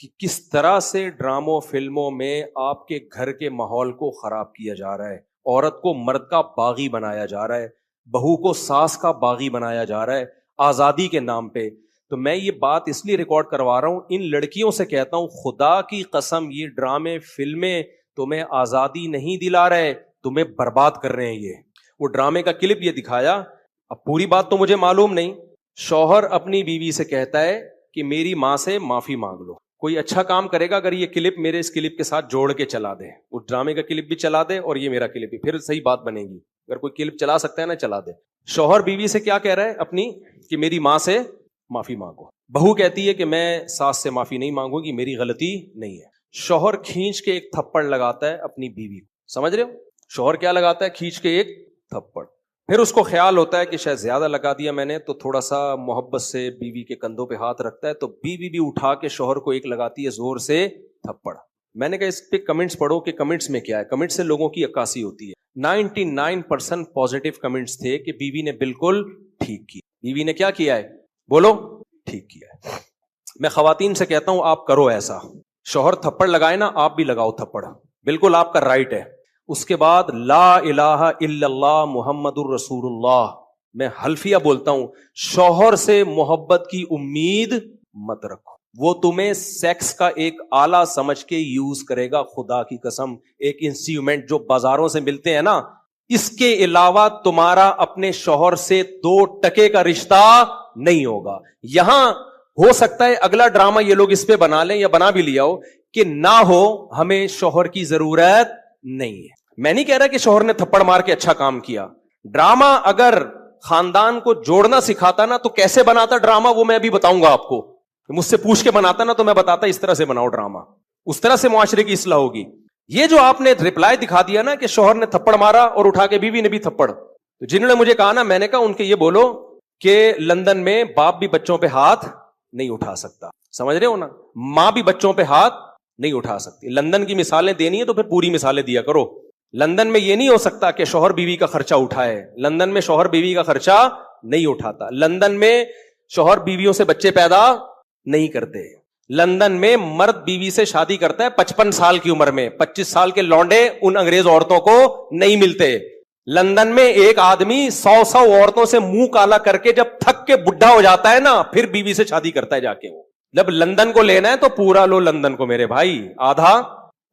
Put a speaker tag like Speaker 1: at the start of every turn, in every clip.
Speaker 1: کہ کس طرح سے ڈراموں فلموں میں آپ کے گھر کے ماحول کو خراب کیا جا رہا ہے، عورت کو مرد کا باغی بنایا جا رہا ہے، بہو کو ساس کا باغی بنایا جا رہا ہے آزادی کے نام پہ. تو میں یہ بات اس لیے ریکارڈ کروا رہا ہوں، ان لڑکیوں سے کہتا ہوں خدا کی قسم یہ ڈرامے فلمیں تمہیں آزادی نہیں دلا رہے، تمہیں برباد کر رہے ہیں. یہ وہ ڈرامے کا کلپ یہ دکھایا، اب پوری بات تو مجھے معلوم نہیں. شوہر اپنی بیوی سے کہتا ہے کہ میری ماں سے معافی مانگ لو. کوئی اچھا کام کرے گا اگر یہ کلپ میرے اس کلپ کے ساتھ جوڑ کے چلا دے، اس ڈرامے کا کلپ بھی چلا دے اور یہ میرا کلپ بھی، پھر صحیح بات بنے گی. اگر کوئی کلپ چلا سکتا ہے نا چلا دے. شوہر بیوی سے کیا کہہ رہا ہے اپنی، کہ میری ماں سے معافی مانگو. بہو کہتی ہے کہ میں ساس سے معافی نہیں مانگوں گی، میری غلطی نہیں ہے. شوہر کھینچ کے ایک تھپڑ لگاتا ہے اپنی بیوی کو. سمجھ رہے ہو شوہر کیا لگاتا ہے؟ کھینچ کے ایک تھپڑ. پھر اس کو خیال ہوتا ہے کہ شاید زیادہ لگا دیا میں نے، تو تھوڑا سا محبت سے بیوی کے کندھوں پہ ہاتھ رکھتا ہے، تو بیوی بھی اٹھا کے شوہر کو ایک لگاتی ہے زور سے تھپڑ. میں نے کہا اس پہ کمنٹس پڑھو کہ کمنٹس میں کیا ہے. کمنٹس سے لوگوں کی عکاسی ہوتی ہے. 99% پازیٹیو کمنٹس تھے کہ بیوی نے بالکل ٹھیک کی. بیوی نے کیا کیا ہے؟ بولو، ٹھیک کیا ہے. میں خواتین سے کہتا ہوں آپ کرو ایسا، شوہر تھپڑ لگائے نا آپ بھی لگاؤ تھپڑ، بالکل آپ کا رائٹ ہے. اس کے بعد لا الہ الا اللہ محمد الرسول اللہ، میں حلفیہ بولتا ہوں، شوہر سے محبت کی امید مت رکھو. وہ تمہیں سیکس کا ایک آلہ سمجھ کے یوز کرے گا. خدا کی قسم ایک انسٹرومنٹ جو بازاروں سے ملتے ہیں نا، اس کے علاوہ تمہارا اپنے شوہر سے 2% کا رشتہ نہیں ہوگا. یہاں ہو سکتا ہے اگلا ڈرامہ یہ لوگ اس پہ بنا لیں یا بنا بھی لیا ہو کہ نہ ہو ہمیں شوہر کی ضرورت نہیں ہے. میں نہیں کہہ رہا کہ شوہر نے تھپڑ مار کے اچھا کام کیا. ڈرامہ اگر خاندان کو جوڑنا سکھاتا نا تو کیسے بناتا ڈرامہ وہ میں ابھی بتاؤں گا آپ کو. مجھ سے پوچھ کے بناتا نا تو میں بتاتا اس طرح سے بناؤ ڈرامہ، اس طرح سے معاشرے کی اصلاح ہوگی. یہ جو آپ نے ریپلائی دکھا دیا نا کہ شوہر نے تھپڑ مارا اور اٹھا کے بیوی نے بھی تھپڑ، تو جنہوں نے مجھے کہا نا، میں نے کہا ان کے یہ بولو کہ لندن میں باپ بھی بچوں پہ ہاتھ نہیں اٹھا سکتا. سمجھ رہے ہو نا، ماں بھی بچوں پہ ہاتھ نہیں اٹھا سکتی. لندن کی مثالیں دینی ہے تو پھر پوری مثالیں دیا کرو. لندن میں یہ نہیں ہو سکتا کہ شوہر بیوی کا خرچہ اٹھائے. لندن میں شوہر بیوی کا خرچہ نہیں اٹھاتا. لندن میں شوہر بیویوں سے بچے پیدا نہیں کرتے. لندن میں مرد بیوی سے شادی کرتا ہے 55 سال کی عمر میں. 25 سال کے لونڈے ان انگریز عورتوں کو نہیں ملتے. لندن میں ایک آدمی 100 عورتوں سے منہ کالا کر کے جب تھک کے بڈھا ہو جاتا ہے نا پھر بیوی سے شادی کرتا ہے جا کے. وہ جب لندن کو لینا ہے تو پورا لو لندن کو میرے بھائی. آدھا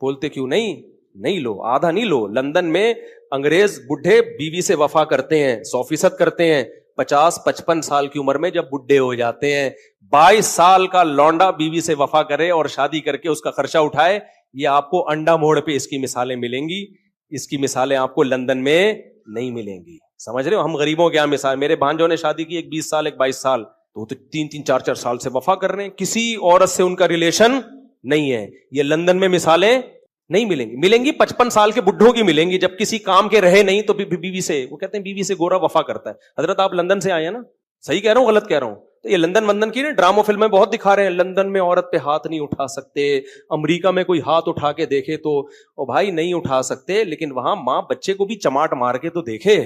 Speaker 1: بولتے کیوں نہیں لو، آدھا نہیں لو. لندن میں انگریز بڈھے بیوی سے وفا کرتے ہیں، 100% کرتے ہیں. 50-55 سال کی عمر میں جب بڈھے ہو جاتے ہیں. 22 سال کا لونڈا بیوی سے وفا کرے اور شادی کر کے اس کا خرچہ اٹھائے. یہ آپ کو انڈا موڑ پہ اس کی مثالیں ملیں گی. اس کی مثالیں آپ کو لندن میں نہیں ملیں گی. سمجھ رہے ہو؟ ہم غریبوں کے یہاں مثال، میرے بھانجوں نے شادی کی، ایک 20 سال ایک 22 سال، تو 3-4 سال سے وفا کر رہے ہیں. کسی عورت سے ان کا ریلیشن نہیں ہے. یہ لندن میں مثالیں نہیں ملیں گی. ملیں گی 55 سال کے بڈھوں کی ملیں گی جب کسی کام کے رہے نہیں تو بیوی سے، وہ کہتے ہیں بیوی سے گورا وفا کرتا ہے. حضرت آپ لندن سے آئے ہیں نا؟ صحیح کہہ رہا ہوں غلط کہہ رہا ہوں؟ تو یہ لندن کی نا ڈراموں فلمیں بہت دکھا رہے ہیں. لندن میں عورت پہ ہاتھ نہیں اٹھا سکتے. امریکہ میں کوئی ہاتھ اٹھا کے دیکھے تو او بھائی نہیں اٹھا سکتے، لیکن وہاں ماں بچے کو بھی چماٹ مار کے تو دیکھے.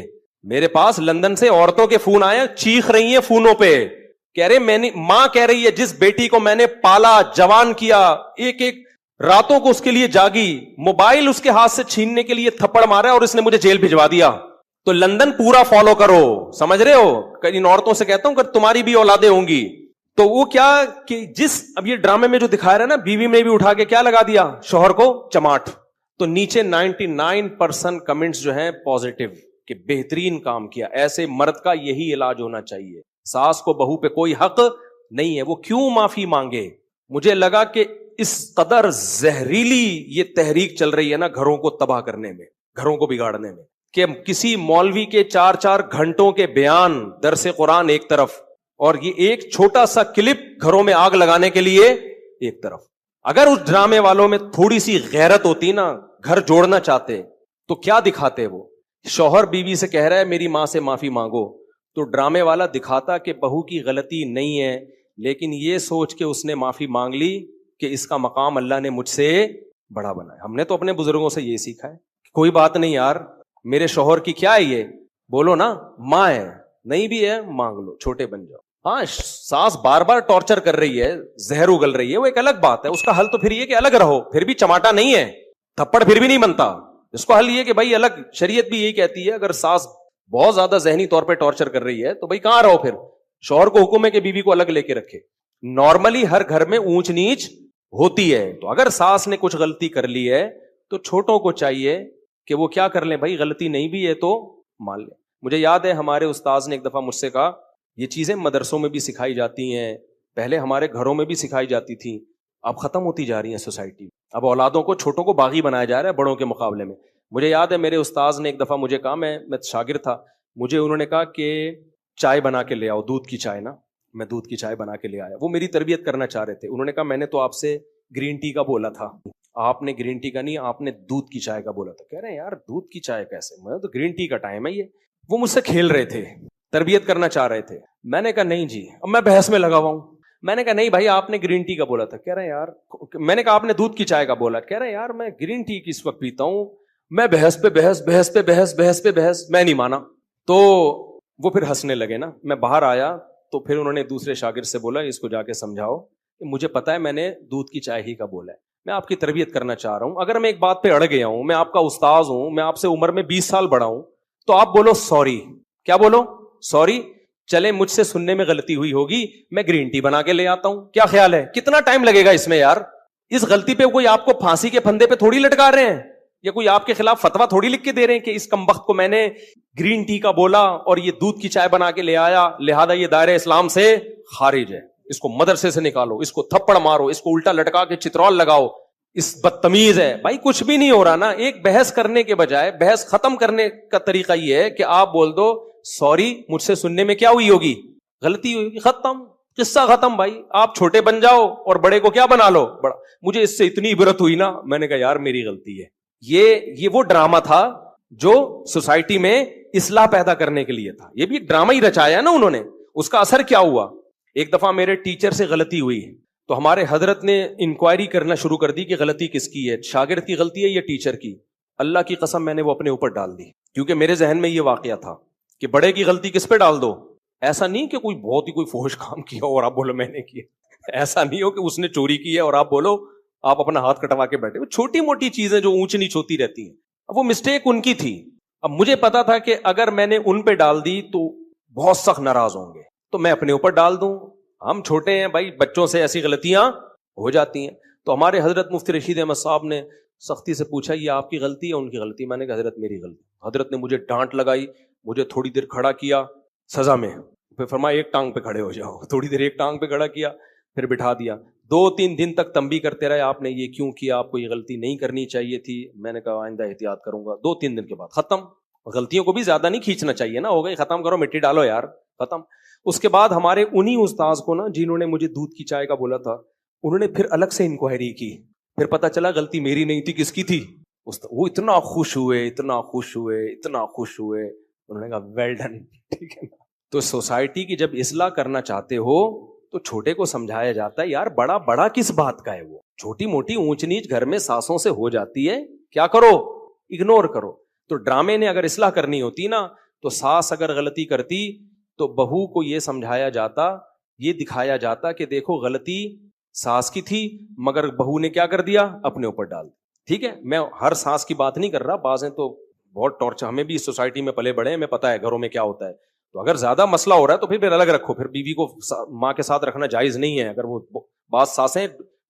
Speaker 1: میرے پاس لندن سے عورتوں کے فون آئے، چیخ رہی ہیں فونوں پہ، کہہ رہے میں نے، ماں کہہ رہی ہے جس بیٹی کو میں نے پالا جوان کیا، ایک راتوں کو اس کے لیے جاگی، موبائل اس کے ہاتھ سے چھیننے کے لیے تھپڑ مارا اور اس نے مجھے جیل بھجوا دیا. تو لندن پورا فالو کرو. سمجھ رہے ہو؟ ان عورتوں سے کہتا ہوں کہ تمہاری بھی اولادیں ہوں گی تو وہ کیا کہ اب یہ ڈرامے میں جو دکھایا رہا نا، بیوی میں بھی اٹھا کے کیا لگا دیا؟ شوہر کو چماٹ. تو نیچے 99% کمنٹس جو ہیں پازیٹیو کہ بہترین کام کیا. ایسے مرد کا یہی علاج ہونا چاہیے. ساس کو بہو پہ کوئی حق نہیں ہے. وہ کیوں معافی مانگے؟ مجھے لگا کہ اس قدر زہریلی یہ تحریک چل رہی ہے نا گھروں کو تباہ کرنے میں، گھروں کو بگاڑنے میں، کہ کسی مولوی کے 4 گھنٹوں کے بیان، درس قرآن ایک طرف، اور یہ ایک چھوٹا سا کلپ گھروں میں آگ لگانے کے لیے ایک طرف. اگر اس ڈرامے والوں میں تھوڑی سی غیرت ہوتی نا، گھر جوڑنا چاہتے، تو کیا دکھاتے؟ وہ شوہر بیوی سے کہہ رہا ہے میری ماں سے معافی مانگو، تو ڈرامے والا دکھاتا کہ بہو کی غلطی نہیں ہے، لیکن یہ سوچ کے اس نے معافی مانگ لی کہ اس کا مقام اللہ نے مجھ سے بڑا بنایا. ہم نے تو اپنے بزرگوں سے یہ سیکھا ہے. کوئی بات نہیں یار، میرے شوہر کی کیا ہے، یہ بولو نا، ماں ہے، نہیں بھی ہے مانگ لو، چھوٹے بن جاؤ. ہاں ساس بار بار ٹارچر کر رہی ہے, زہر اگل رہی ہے, وہ ایک الگ بات ہے. اس کا حل تو پھر یہ کہ الگ رہو, پھر بھی چماٹا نہیں ہے, تھپڑ پھر بھی نہیں بنتا. اس کو حل یہ کہ بھائی الگ, شریعت بھی یہی کہتی ہے اگر ساس بہت زیادہ ذہنی طور پہ ٹارچر کر رہی ہے تو بھائی کہاں رہو, پھر شوہر کو حکم ہے کہ بیوی کو الگ لے کے رکھے. نارملی ہر گھر میں اونچ نیچ ہوتی ہے, تو اگر ساس نے کچھ غلطی کر لی ہے تو چھوٹوں کو چاہیے کہ وہ کیا کر لیں, بھائی غلطی نہیں بھی ہے تو مان لیں. مجھے یاد ہے ہمارے استاذ نے ایک دفعہ مجھ سے کہا, یہ چیزیں مدرسوں میں بھی سکھائی جاتی ہیں, پہلے ہمارے گھروں میں بھی سکھائی جاتی تھیں, اب ختم ہوتی جا رہی ہیں سوسائٹی. اب اولادوں کو, چھوٹوں کو باغی بنایا جا رہا ہے بڑوں کے مقابلے میں. مجھے یاد ہے میرے استاذ نے ایک دفعہ مجھے کہا, میں شاگرد تھا, مجھے انہوں نے کہا کہ چائے بنا کے لے آؤ, دودھ کی چائے نا. میں دودھ کی چائے بنا کے لے آیا. وہ میری تربیت کرنا چاہ رہے تھے. انہوں نے کہا میں نے تو آپ سے گرین ٹی کا بولا تھا, آپ نے گرین ٹی کا نہیں, آپ نے دودھ کی چائے کا بولا تھا. کہہ رہے ہیں یار دودھ کی چائے کیسے, میں تو گرین ٹی کا ٹائم ہے یہ. وہ مجھ سے کھیل رہے تھے, تربیت کرنا چاہ رہے تھے. میں نے کہا نہیں جی, اب میں بحث میں لگا ہوا ہوں. میں نے کہا نہیں بھائی آپ نے گرین ٹی کا بولا تھا. کہہ رہے ہیں یار, میں نے کہا آپ نے دودھ کی چائے کا بولا. کہہ رہے ہیں یار میں گرین ٹی کس وقت پیتا ہوں, میں بحث پہ بحث, بحث پہ بحث, بحث پہ بحث, میں نہیں مانا. تو وہ پھر ہنسنے لگے نا. میں باہر آیا تو پھر انہوں نے دوسرے شاگرد سے بولا اس کو جا کے سمجھاؤ کہ مجھے پتا ہے میں نے دودھ کی چائے ہی کا بولا ہے, میں آپ کی تربیت کرنا چاہ رہا ہوں. اگر میں ایک بات پہ اڑ گیا ہوں, میں آپ کا استاذ ہوں, میں آپ سے عمر میں 20 سال بڑا ہوں, تو آپ بولو سوری. کیا بولو, سوری. چلے مجھ سے سننے میں غلطی ہوئی ہوگی, میں گرین ٹی بنا کے لے آتا ہوں. کیا خیال ہے, کتنا ٹائم لگے گا اس میں یار؟ اس غلطی پہ کوئی آپ کو پھانسی کے پھندے پہ تھوڑی لٹکا رہے ہیں, یا کوئی آپ کے خلاف فتوا تھوڑی لکھ کے دے رہے ہیں کہ اس کمبخت کو میں نے گرین ٹی کا بولا اور یہ دودھ کی چائے بنا کے لے آیا, لہذا یہ دائرہ اسلام سے خارج ہے, اس کو مدرسے سے نکالو, اس کو تھپڑ مارو, اس کو الٹا لٹکا کے چترول لگاؤ, اس بدتمیز ہے. بھائی کچھ بھی نہیں ہو رہا نا. ایک بحث کرنے کے بجائے بحث ختم کرنے کا طریقہ یہ ہے کہ آپ بول دو سوری, مجھ سے سننے میں کیا ہوئی ہوگی, غلطی ہوئی ہوگی, ختم, قصہ ختم. بھائی آپ چھوٹے بن جاؤ اور بڑے کو کیا بنا لو بڑا. مجھے اس سے اتنی عبرت ہوئی نا, میں نے کہا یار میری غلطی ہے. یہ وہ ڈرامہ تھا جو سوسائٹی میں اصلاح پیدا کرنے کے لیے تھا. یہ بھی ایک ڈرامہ ہی رچایا نا انہوں نے. اس کا اثر کیا ہوا, ایک دفعہ میرے ٹیچر سے غلطی ہوئی تو ہمارے حضرت نے انکوائری کرنا شروع کر دی کہ غلطی کس کی ہے, شاگرد کی غلطی ہے یا ٹیچر کی. اللہ کی قسم میں نے وہ اپنے اوپر ڈال دی, کیونکہ میرے ذہن میں یہ واقعہ تھا کہ بڑے کی غلطی کس پہ ڈال دو. ایسا نہیں کہ کوئی بہت ہی کوئی فحش کام کیا اور آپ بولو میں نے کیا. ایسا نہیں ہو کہ اس نے چوری کی ہے اور آپ بولو, آپ اپنا ہاتھ کٹوا کے بیٹھے. وہ چھوٹی موٹی چیزیں جو اونچ نیچ ہوتی رہتی ہیں, اب وہ مسٹیک ان کی تھی. اب مجھے پتا تھا کہ اگر میں نے ان پہ ڈال دی تو بہت سخت ناراض ہوں گے, تو میں اپنے اوپر ڈال دوں. ہم چھوٹے ہیں بھائی, بچوں سے ایسی غلطیاں ہو جاتی ہیں. تو ہمارے حضرت مفتی رشید احمد صاحب نے سختی سے پوچھا یہ آپ کی غلطی ہے ان کی غلطی. میں نے کہا حضرت میری غلطی. حضرت نے مجھے ڈانٹ لگائی, مجھے تھوڑی دیر کھڑا کیا سزا میں, پھر فرمایا ایک ٹانگ پہ کھڑے ہو جاؤ. تھوڑی دیر ایک ٹانگ پہ کھڑا کیا, پھر بٹھا دیا. 2-3 دن تک تنبیہ کرتے رہے, آپ نے یہ کیوں کیا, آپ کو یہ غلطی نہیں کرنی چاہیے تھی. میں نے کہا آئندہ احتیاط کروں گا. 2-3 دن کے بعد ختم. غلطیوں کو بھی زیادہ نہیں کھینچنا چاہیے نا, ہو گئی ختم کرو, مٹی ڈالو یار, ختم. اس کے بعد ہمارے انہی استاذ کو نا, جنہوں نے مجھے دودھ کی چائے کا بولا تھا, انہوں نے پھر الگ سے انکوائری کی. پھر پتا چلا غلطی میری نہیں تھی, کس کی تھی. وہ اتنا خوش ہوئے, اتنا خوش ہوئے, اتنا خوش ہوئے. انہوں نے کہا ویل ڈن, ٹھیک ہے نا. تو سوسائٹی کی جب اصلاح کرنا چاہتے ہو تو چھوٹے کو سمجھایا جاتا ہے یار بڑا بڑا کس بات کا ہے. وہ چھوٹی موٹی اونچ نیچ گھر میں ساسوں سے ہو جاتی ہے, کیا کرو, اگنور کرو. تو ڈرامے نے اگر اصلاح کرنی ہوتی نا, تو ساس اگر غلطی کرتی تو بہو کو یہ سمجھایا جاتا, یہ دکھایا جاتا کہ دیکھو غلطی ساس کی تھی مگر بہو نے کیا کر دیا, اپنے اوپر ڈال. ٹھیک ہے, میں ہر ساس کی بات نہیں کر رہا, بعض ہیں تو بہت ٹارچر, ہمیں بھی اس سوسائٹی میں پلے بڑے ہیں, ہمیں پتا ہے گھروں میں کیا ہوتا ہے. تو اگر زیادہ مسئلہ ہو رہا ہے تو پھر الگ رکھو. پھر بیوی کو ماں کے ساتھ رکھنا جائز نہیں ہے. اگر وہ بعض ساسیں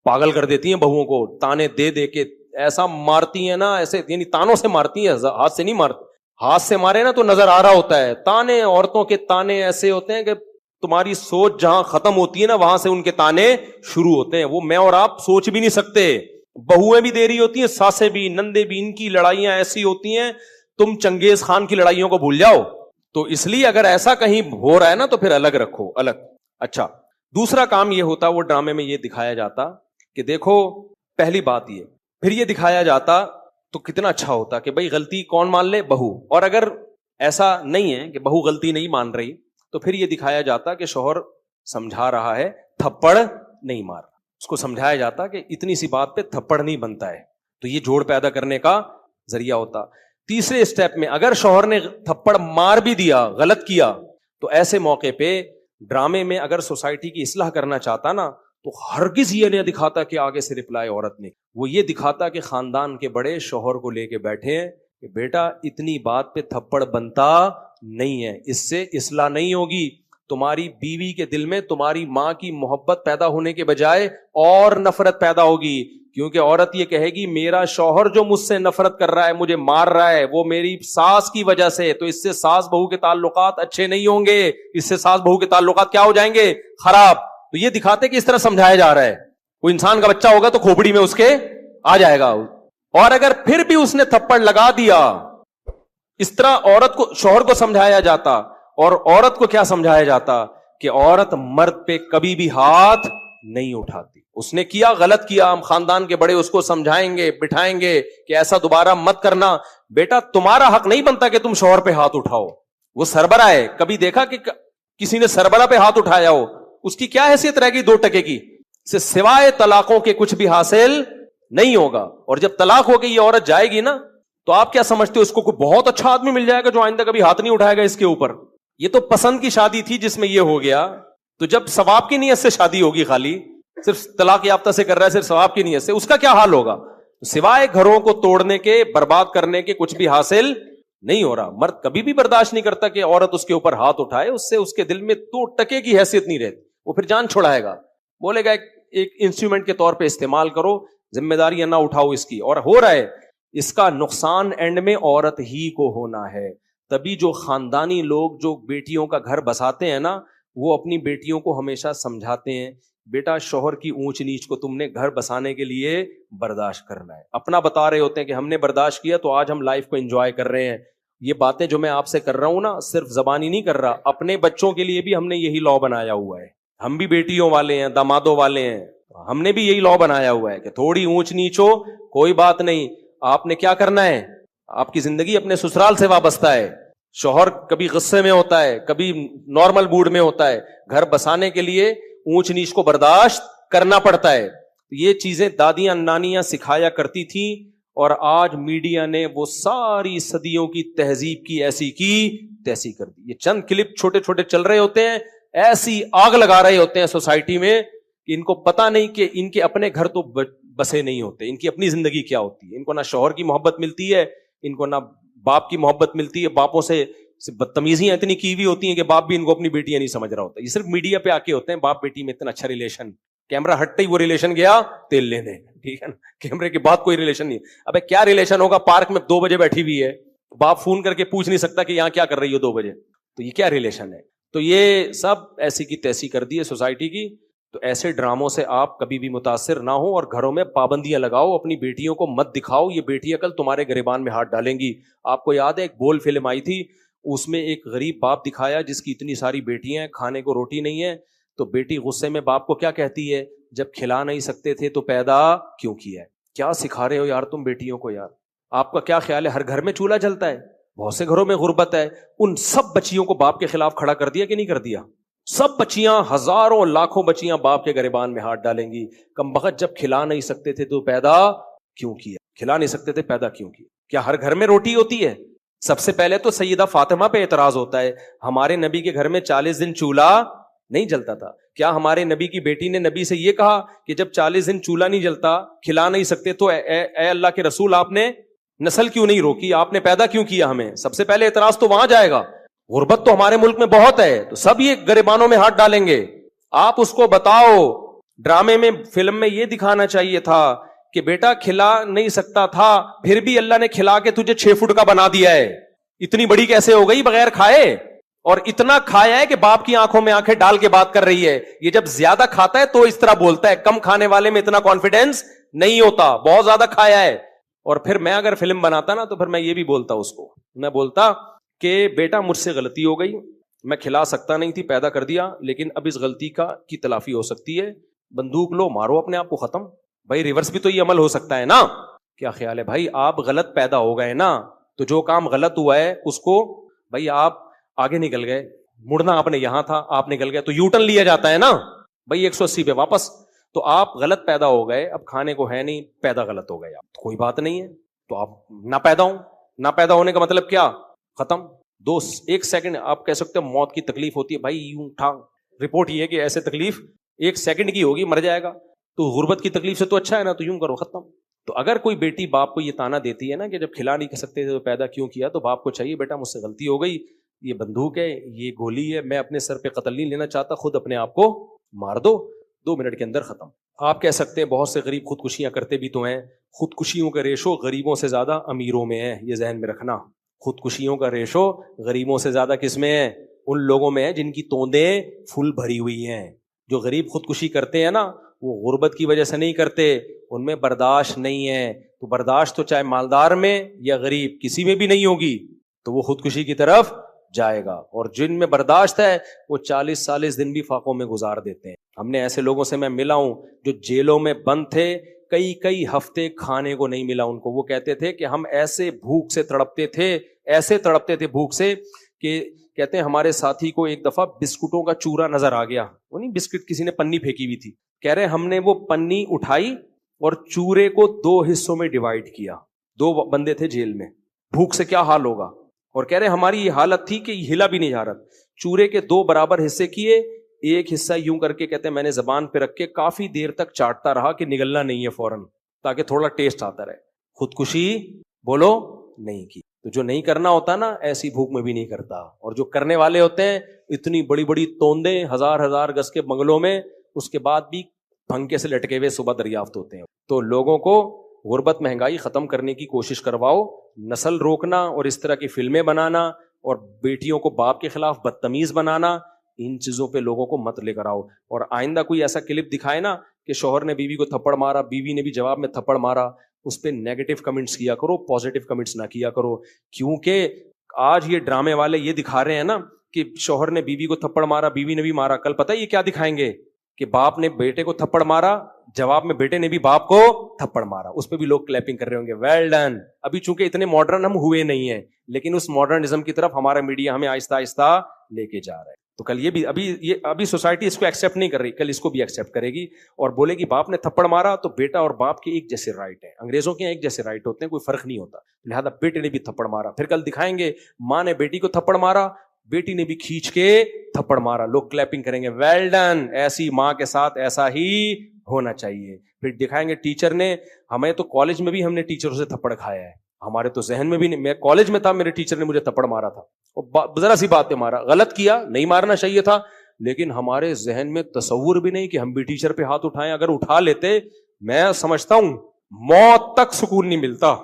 Speaker 1: پاگل کر دیتی ہیں بہوؤں کو, تانے دے دے کے ایسا مارتی ہیں نا, ایسے یعنی تانوں سے مارتی ہیں, ہاتھ سے نہیں مارتی. ہاتھ سے مارے نا تو نظر آ رہا ہوتا ہے. تانے, عورتوں کے تانے ایسے ہوتے ہیں کہ تمہاری سوچ جہاں ختم ہوتی ہے نا, وہاں سے ان کے تانے شروع ہوتے ہیں. وہ میں اور آپ سوچ بھی نہیں سکتے. بہویں بھی دے رہی ہوتی ہیں, ساسیں بھی, نندے بھی. ان کی لڑائیاں ایسی ہوتی ہیں تم چنگیز خان کی لڑائیوں کو بھول جاؤ. تو اس لیے اگر ایسا کہیں ہو رہا ہے نا تو پھر الگ رکھو, الگ. اچھا, دوسرا کام یہ ہوتا, وہ ڈرامے میں یہ دکھایا جاتا کہ دیکھو, پہلی بات یہ, پھر یہ دکھایا جاتا تو کتنا اچھا ہوتا کہ بھئی غلطی کون مان لے, بہو. اور اگر ایسا نہیں ہے کہ بہو غلطی نہیں مان رہی, تو پھر یہ دکھایا جاتا کہ شوہر سمجھا رہا ہے, تھپڑ نہیں مار. اس کو سمجھایا جاتا کہ اتنی سی بات پہ تھپڑ نہیں بنتا ہے. تو یہ جوڑ پیدا کرنے کا ذریعہ ہوتا. تیسرے اسٹیپ میں اگر شوہر نے تھپڑ مار بھی دیا, غلط کیا, تو ایسے موقع پہ ڈرامے میں اگر سوسائٹی کی اصلاح کرنا چاہتا نا تو ہرگز یہ نہیں دکھاتا کہ آگے سے رپلائی عورت نے, وہ یہ دکھاتا کہ خاندان کے بڑے شوہر کو لے کے بیٹھے ہیں کہ بیٹا اتنی بات پہ تھپڑ بنتا نہیں ہے, اس سے اصلاح نہیں ہوگی. تمہاری بیوی کے دل میں تمہاری ماں کی محبت پیدا ہونے کے بجائے اور نفرت پیدا ہوگی, کیونکہ عورت یہ کہے گی میرا شوہر جو مجھ سے نفرت کر رہا ہے, مجھے مار رہا ہے, وہ میری ساس کی وجہ سے, تو اس سے ساس بہو کے تعلقات اچھے نہیں ہوں گے, اس سے ساس بہو کے تعلقات کیا ہو جائیں گے, خراب. تو یہ دکھاتے کہ اس طرح سمجھایا جا رہا ہے. کوئی انسان کا بچہ ہوگا تو کھوپڑی میں اس کے آ جائے گا, اور اگر پھر بھی اس نے تھپڑ لگا دیا, اس طرح عورت کو شوہر کو سمجھایا جاتا, اور عورت کو کیا سمجھایا جاتا کہ عورت مرد پہ کبھی بھی ہاتھ نہیں اٹھاتی. اس نے کیا غلط کیا, ہم خاندان کے بڑے اس کو سمجھائیں گے, بٹھائیں گے کہ ایسا دوبارہ مت کرنا. بیٹا تمہارا حق نہیں بنتا کہ تم شوہر پہ ہاتھ اٹھاؤ, وہ سربراہ ہے. کبھی دیکھا کہ کسی نے سربراہ پہ ہاتھ اٹھایا ہو؟ اس کی کیا حیثیت رہے گی 2 ٹکے کی, سے سوائے طلاقوں کے کچھ بھی حاصل نہیں ہوگا. اور جب طلاق ہو کے یہ عورت جائے گی نا, تو آپ کیا سمجھتے ہو اس کو کوئی بہت اچھا آدمی مل جائے گا جو آئندہ کبھی ہاتھ نہیں اٹھائے گا اس کے اوپر؟ یہ تو پسند کی شادی تھی جس میں یہ ہو گیا. تو جب ثواب کی نیت سے شادی ہوگی, خالی صرف طلاق یافتہ سے کر رہا ہے, صرف ثواب کی نیت سے, اس کا کیا حال ہوگا؟ سوائے گھروں کو توڑنے کے, برباد کرنے کے کچھ بھی حاصل نہیں ہو رہا. مرد کبھی بھی برداشت نہیں کرتا کہ عورت اس کے اوپر ہاتھ اٹھائے, اس سے اس کے دل میں 2 ٹکے کی حیثیت نہیں رہتی. وہ پھر جان چھڑائے گا, بولے گا ایک انسٹرومنٹ کے طور پہ استعمال کرو, ذمہ داریاں نہ اٹھاؤ اس کی. اور ہو رہا ہے اس کا نقصان اینڈ میں عورت ہی کو ہونا ہے. تبھی جو خاندانی لوگ جو بیٹیوں کا گھر بساتے ہیں نا, وہ اپنی بیٹیوں کو ہمیشہ سمجھاتے ہیں بیٹا شوہر کی اونچ نیچ کو تم نے گھر بسانے کے لیے برداشت کرنا ہے. اپنا بتا رہے ہوتے ہیں کہ ہم نے برداشت کیا تو آج ہم لائف کو انجوائے کر رہے ہیں. یہ باتیں جو میں آپ سے کر رہا ہوں نا, صرف زبانی نہیں کر رہا, اپنے بچوں کے لیے بھی ہم نے یہی لا بنایا ہوا ہے. ہم بھی بیٹیوں والے ہیں, دامادوں والے ہیں, ہم نے بھی یہی لا بنایا ہوا ہے کہ تھوڑی اونچ نیچ ہو کوئی بات نہیں, آپ نے کیا کرنا ہے, آپ کی زندگی اپنے سسرال سے وابستہ ہے. شوہر کبھی غصے میں ہوتا ہے, کبھی نارمل موڈ میں ہوتا ہے, گھر بسانے کے لیے اونچ نیچ کو برداشت کرنا پڑتا ہے. یہ چیزیں دادیاں نانیاں سکھایا کرتی تھیں, اور آج میڈیا نے وہ ساری صدیوں کی تہذیب کی ایسی کی تیسی کر دی. یہ چند کلپ چھوٹے چھوٹے چل رہے ہوتے ہیں, ایسی آگ لگا رہے ہوتے ہیں سوسائٹی میں کہ ان کو پتا نہیں کہ ان کے اپنے گھر تو بسے نہیں ہوتے, ان کی اپنی زندگی کیا ہوتی ہے. ان کو نہ شوہر کی محبت ملتی ہے, ان کو نہ باپ کی محبت ملتی ہے, باپوں سے بدتمیزیاں اتنی کی ہوئی ہوتی ہیں کہ باپ بھی ان کو اپنی بیٹیاں نہیں سمجھ رہا ہوتا. یہ صرف میڈیا پہ آ کے ہوتے ہیں, باپ بیٹی میں اتنا اچھا ریلیشن, کیمرہ ہٹتے ہی وہ ریلیشن گیا تیل لینے, ٹھیک ہے نا, کیمرے کے بعد کوئی ریلیشن نہیں. ابے کیا ریلیشن ہوگا, پارک میں 2 بجے بیٹھی ہوئی ہے, باپ فون کر کے پوچھ نہیں سکتا کہ یہاں کیا کر رہی ہو 2 بجے, تو یہ کیا ریلیشن ہے؟ تو یہ سب ایسی کی تیسی کر دی ہے سوسائٹی کی. تو ایسے ڈراموں سے آپ کبھی بھی متاثر نہ ہو, اور گھروں میں پابندیاں لگاؤ, اپنی بیٹیوں کو مت دکھاؤ, یہ بیٹیاں کل تمہارے گریبان میں ہاتھ ڈالیں گی. آپ کو یاد ہے ایک بول فلم آئی تھی, اس میں ایک غریب باپ دکھایا جس کی اتنی ساری بیٹیاں ہیں, کھانے کو روٹی نہیں ہے, تو بیٹی غصے میں باپ کو کیا کہتی ہے, جب کھلا نہیں سکتے تھے تو پیدا کیوں کیا ہے. کیا سکھا رہے ہو یار تم بیٹیوں کو یار. آپ کا کیا خیال ہے ہر گھر میں چولہا جلتا ہے؟ بہت سے گھروں میں غربت ہے, ان سب بچیوں کو باپ کے خلاف کھڑا کر دیا کہ نہیں کر دیا؟ سب بچیاں, ہزاروں لاکھوں بچیاں باپ کے گریبان میں ہاتھ ڈالیں گی. کم بخت جب کھلا نہیں سکتے تھے تو پیدا کیوں کیا؟ کھلا نہیں سکتے تھے پیدا کیوں کیا؟ کیا ہر گھر میں روٹی ہوتی ہے؟ سب سے پہلے تو سیدہ فاطمہ پہ اعتراض ہوتا ہے, ہمارے نبی کے گھر میں 40 دن چولہا نہیں جلتا تھا. کیا ہمارے نبی کی بیٹی نے نبی سے یہ کہا کہ جب 40 دن چولہا نہیں جلتا, کھلا نہیں سکتے, تو اے اللہ کے رسول آپ نے نسل کیوں نہیں روکی, آپ نے پیدا کیوں کیا ہمیں؟ سب سے پہلے اعتراض تو وہاں جائے گا. غربت تو ہمارے ملک میں بہت ہے, تو سب یہ گریبانوں میں ہاتھ ڈالیں گے. آپ اس کو بتاؤ, ڈرامے میں فلم میں یہ دکھانا چاہیے تھا کہ بیٹا کھلا نہیں سکتا تھا, پھر بھی اللہ نے کھلا کے تجھے 6 فٹ کا بنا دیا ہے. اتنی بڑی کیسے ہو گئی بغیر کھائے؟ اور اتنا کھایا ہے کہ باپ کی آنکھوں میں آنکھیں ڈال کے بات کر رہی ہے. یہ جب زیادہ کھاتا ہے تو اس طرح بولتا ہے, کم کھانے والے میں اتنا کانفیڈینس نہیں ہوتا, بہت زیادہ کھایا ہے. اور پھر میں اگر فلم بناتا نا تو پھر میں یہ بھی بولتا اس کو, میں بولتا کہ بیٹا مجھ سے غلطی ہو گئی, میں کھلا سکتا نہیں تھی, پیدا کر دیا, لیکن اب اس غلطی کی تلافی ہو سکتی ہے. بندوق لو, مارو اپنے آپ کو ختم. بھائی ریورس بھی تو یہ عمل ہو سکتا ہے نا. کیا خیال ہے بھائی, آپ غلط پیدا ہو گئے نا, تو جو کام غلط ہوا ہے اس کو, بھائی آپ آگے نکل گئے, مڑنا آپ نے یہاں تھا, آپ نکل گئے, تو یو ٹرن لیا جاتا ہے نا بھائی 180 پہ واپس. تو آپ غلط پیدا ہو گئے, اب کھانے کو ہے نہیں, پیدا غلط ہو گئے, آپ کوئی بات نہیں ہے, تو آپ نہ پیدا ہوں. نہ پیدا ہونے کا مطلب کیا؟ ختم. 1 سیکنڈ آپ کہہ سکتے ہو موت کی تکلیف ہوتی ہے, بھائی یوں اٹھا رپورٹ یہ ہے کہ ایسے تکلیف 1 سیکنڈ کی ہوگی, مر جائے گا. تو غربت کی تکلیف سے تو اچھا ہے نا, تو یوں کرو ختم. تو اگر کوئی بیٹی باپ کو یہ تانا دیتی ہے نا کہ جب کھلا نہیں سکتے تھے تو پیدا کیوں کیا, تو باپ کو چاہیے بیٹا مجھ سے غلطی ہو گئی, یہ بندوق ہے, یہ گولی ہے, میں اپنے سر پہ قتل نہیں لینا چاہتا, خود اپنے آپ کو مار دو, 2 منٹ کے اندر ختم. آپ کہہ سکتے ہیں بہت سے غریب خودکشیاں کرتے بھی تو ہیں, خودکشیوں کا ریشو غریبوں سے زیادہ امیروں میں ہے, یہ ذہن میں رکھنا. خودکشیوں کا ریشو غریبوں سے زیادہ کس میں ہے؟ ان لوگوں میں ہے جن کی توندیں پھول بھری ہوئی ہیں. جو غریب خودکشی کرتے ہیں نا, وہ غربت کی وجہ سے نہیں کرتے, ان میں برداشت نہیں ہے. تو برداشت تو چاہے مالدار میں یا غریب کسی میں بھی نہیں ہوگی, تو وہ خودکشی کی طرف جائے گا. اور جن میں برداشت ہے وہ 40 دن بھی فاقوں میں گزار دیتے ہیں. ہم نے ایسے لوگوں سے میں ملا ہوں جو جیلوں میں بند تھے, کئی ہفتے کھانے کو نہیں ملا ان کو. وہ کہتے تھے کہ ہم ایسے بھوک سے تڑپتے تھے بھوک سے کہ کہتے ہیں ہمارے ساتھی کو ایک دفعہ بسکٹوں کا چورا نظر آ گیا. وہ نہیں بسکٹ کسی نے پنی پھینکی ہوئی تھی, کہہ رہے ہم نے وہ پنی اٹھائی اور چورے کو 2 حصوں میں ڈیوائڈ کیا. 2 بندے تھے جیل میں, بھوک سے کیا حال ہوگا. اور کہہ رہے ہماری یہ حالت تھی کہ ہلا بھی نہیں جا رہا. چورے کے 2 برابر حصے کیے, ایک حصہ یوں کر کے کہتے ہیں میں نے زبان پہ رکھ کے کافی دیر تک چاٹتا رہا کہ نگلنا نہیں ہے فوراً, تاکہ تھوڑا ٹیسٹ آتا رہے. خودکشی بولو نہیں کی. تو جو نہیں کرنا ہوتا نا ایسی بھوک میں بھی نہیں کرتا, اور جو کرنے والے ہوتے ہیں اتنی بڑی بڑی توندیں 1000 گز کے بنگلوں میں, اس کے بعد بھی پھنکے سے لٹکے ہوئے صبح دریافت ہوتے ہیں. تو لوگوں کو غربت مہنگائی ختم کرنے کی کوشش کرواؤ, نسل روکنا اور اس طرح کی فلمیں بنانا اور بیٹیوں کو باپ کے خلاف بدتمیز بنانا, ان چیزوں پہ لوگوں کو مت لے کر آؤ. اور آئندہ کوئی ایسا کلپ دکھائے نا کہ شوہر نے بیوی کو تھپڑ مارا, بیوی نے بھی جواب میں تھپڑ مارا, اس پہ نیگیٹو کمنٹس کیا کرو, پازیٹیو کمنٹس نہ کیا کرو. کیونکہ آج یہ ڈرامے والے یہ دکھا رہے ہیں نا کہ شوہر نے بیوی کو تھپڑ مارا, بیوی نے بھی مارا. کل پتہ ہے یہ کیا دکھائیں گے کہ باپ نے بیٹے کو تھپڑ مارا, جواب میں بیٹے نے بھی باپ کو تھپڑ مارا. اس پہ بھی لوگ کلیپنگ کر رہے ہوں گے, ویل ڈن. ابھی چونکہ اتنے ماڈرن ہم ہوئے نہیں ہیں, لیکن اس ماڈرنزم کی طرف ہمارا میڈیا ہمیں آہستہ آہستہ لے کے جا رہا ہے. تو کل یہ بھی ابھی سوسائٹی اس کو ایکسیپٹ نہیں کر رہی, کل اس کو بھی ایکسیپٹ کرے گی اور بولے گی باپ نے تھپڑ مارا تو بیٹا اور باپ کے ایک جیسے رائٹ ہیں. انگریزوں کے ایک جیسے رائٹ ہوتے ہیں, کوئی فرق نہیں ہوتا, لہذا بیٹے نے بھی تھپڑ مارا. پھر کل دکھائیں گے ماں نے بیٹی کو تھپڑ مارا, بیٹی نے بھی کھینچ کے تھپڑ مارا, لوگ کلیپنگ کریں گے, ویل ڈن, ایسی ماں کے ساتھ ایسا ہی ہونا چاہیے. پھر دکھائیں گے ٹیچر نے, ہمیں تو کالج میں بھی ہم نے ٹیچروں سے تھپڑ کھایا ہے, ہمارے تو ذہن میں بھی نہیں. میں کالج میں تھا, میرے ٹیچر نے مجھے تھپڑ مارا تھا, ذرا سی بات پہ مارا, غلط کیا, نہیں مارنا چاہیے تھا, لیکن ہمارے ذہن میں تصور بھی نہیں کہ ہم بھی ٹیچر پہ ہاتھ اٹھائیں. اگر اٹھا لیتے, میں سمجھتا ہوں موت تک سکون نہیں ملتا,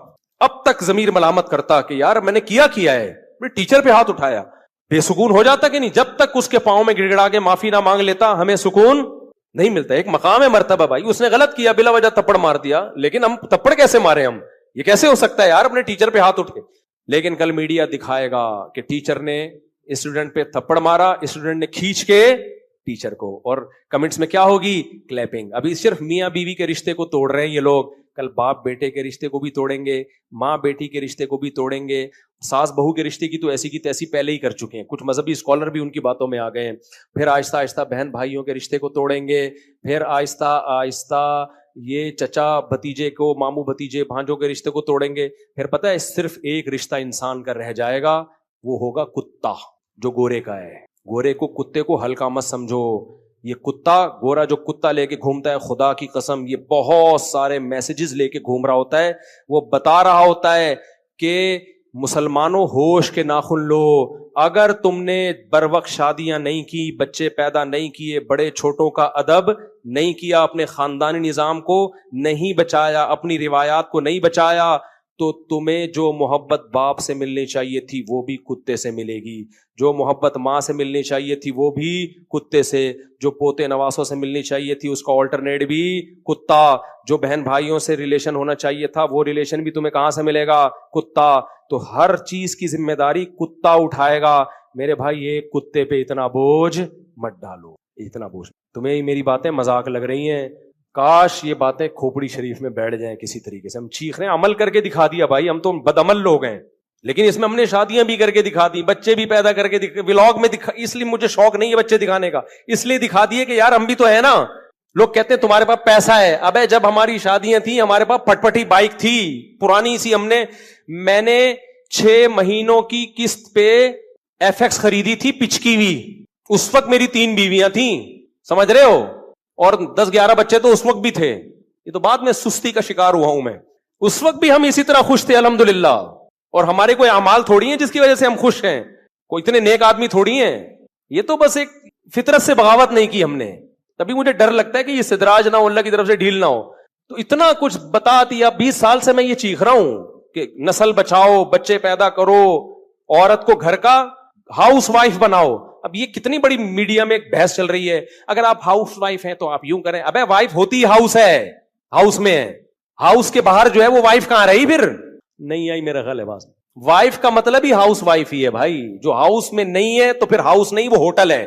Speaker 1: اب تک ضمیر ملامت کرتا کہ یار میں نے کیا ہے, ٹیچر پہ ہاتھ اٹھایا. بے سکون ہو جاتا کہ نہیں, جب تک اس کے پاؤں میں گڑ گڑا کے معافی نہ مانگ لیتا ہمیں سکون نہیں ملتا. ایک مقام ہے مرتبہ بھائی, اس نے غلط کیا, بلا وجہ تھپڑ مار دیا, لیکن ہم تھپڑ کیسے مارے, ہم یہ کیسے ہو سکتا ہے یار اپنے ٹیچر پہ ہاتھ اٹھے. لیکن کل میڈیا دکھائے گا کہ ٹیچر نے اسٹوڈنٹ پہ تھپڑ مارا, اسٹوڈنٹ نے کھینچ کے ٹیچر کو, اور کمنٹس میں کیا ہوگی, کلیپنگ. ابھی صرف میاں بیوی کے رشتے کو توڑ رہے ہیں یہ لوگ, کل باپ بیٹے کے رشتے کو بھی توڑیں گے, ماں بیٹی کے رشتے کو بھی توڑیں گے, ساس بہو کے رشتے کی تو ایسی کی تیسی پہلے ہی کر چکے ہیں, کچھ مذہبی اسکالر بھی ان کی باتوں میں آ گئے ہیں. پھر آہستہ آہستہ بہن بھائیوں کے رشتے کو توڑیں گے, پھر آہستہ آہستہ یہ چچا بھتیجے کو, ماموں بھتیجے بھانجوں کے رشتے کو توڑیں گے. پھر پتہ ہے صرف ایک رشتہ انسان کا رہ جائے گا, وہ ہوگا کتا, جو گورے کا ہے. گورے کو, کتے کو ہلکا مت سمجھو, یہ کتا گورا جو کتا لے کے گھومتا ہے, خدا کی قسم یہ بہت سارے میسیجز لے کے گھوم رہا ہوتا ہے. وہ بتا رہا ہوتا ہے کہ مسلمانوں ہوش کے ناخن لو, اگر تم نے بروقت شادیاں نہیں کی, بچے پیدا نہیں کیے, بڑے چھوٹوں کا ادب نہیں کیا, اپنے خاندانی نظام کو نہیں بچایا, اپنی روایات کو نہیں بچایا, تو تمہیں جو محبت باپ سے ملنی چاہیے تھی وہ بھی کتے سے ملے گی, جو محبت ماں سے ملنی چاہیے تھی وہ بھی کتے سے, جو پوتے نواسوں سے ملنی چاہیے تھی اس کا آلٹرنیٹ بھی کتا, جو بہن بھائیوں سے ریلیشن ہونا چاہیے تھا وہ ریلیشن بھی تمہیں کہاں سے ملے گا, کتا. تو ہر چیز کی ذمہ داری کتا اٹھائے گا. میرے بھائی ایک کتے پہ اتنا بوجھ مت ڈالو, اتنا بوجھ. تمہیں میری باتیں مذاق لگ رہی ہیں, کاش یہ باتیں کھوپڑی شریف میں بیٹھ جائیں کسی طریقے سے. ہم چیخ رہے ہیں, عمل کر کے دکھا دیا بھائی, ہم تو بدعمل لوگ ہیں, لیکن اس میں ہم نے شادیاں بھی کر کے دکھا دی, بچے بھی پیدا کر کے ولاگ میں دکھا, اس لیے مجھے شوق نہیں ہے بچے دکھانے کا, اس لیے دکھا دیے کہ یار ہم بھی تو ہے نا. لوگ کہتے ہیں تمہارے پاس پیسہ ہے, ابے جب ہماری شادیاں تھیں ہمارے پاس پٹپٹی بائک تھی پرانی سی, میں نے 6 مہینوں کی قسط پہ FX خریدی تھی پچکی ہوئی, اس وقت میری 3 بیویاں تھیں, سمجھ رہے ہو, اور 10-11 بچے تو اس وقت بھی تھے. یہ تو بعد میں سستی کا شکار ہوا ہوں میں. اس وقت بھی ہم اسی طرح خوش تھے الحمدللہ. اور ہمارے کوئی اعمال تھوڑی ہیں جس کی وجہ سے ہم خوش ہیں, کوئی اتنے نیک آدمی تھوڑی ہیں. یہ تو بس ایک فطرت سے بغاوت نہیں کی ہم نے. تبھی مجھے ڈر لگتا ہے کہ یہ استدراج نہ ہو, اللہ کی طرف سے ڈھیل نہ ہو. تو اتنا کچھ بتا دیا, 20 سال سے میں یہ چیخ رہا ہوں کہ نسل بچاؤ, بچے پیدا کرو, عورت کو گھر کا ہاؤس وائف بناؤ. اب یہ کتنی بڑی میڈیا میں ایک بحث چل رہی ہے, اگر آپ ہاؤس وائف ہیں تو آپ یوں کریں. ابے وائف ہوتی ہاؤس ہے, ہاؤس میں ہے, ہاؤس کے باہر جو ہے وہ وائف کہاں رہی پھر؟ نہیں آئی میرا خیال ہے بات. وائف کا مطلب ہی ہاؤس وائف ہی ہے بھائی. جو ہاؤس میں نہیں ہے تو پھر ہاؤس نہیں, وہ ہوٹل ہے.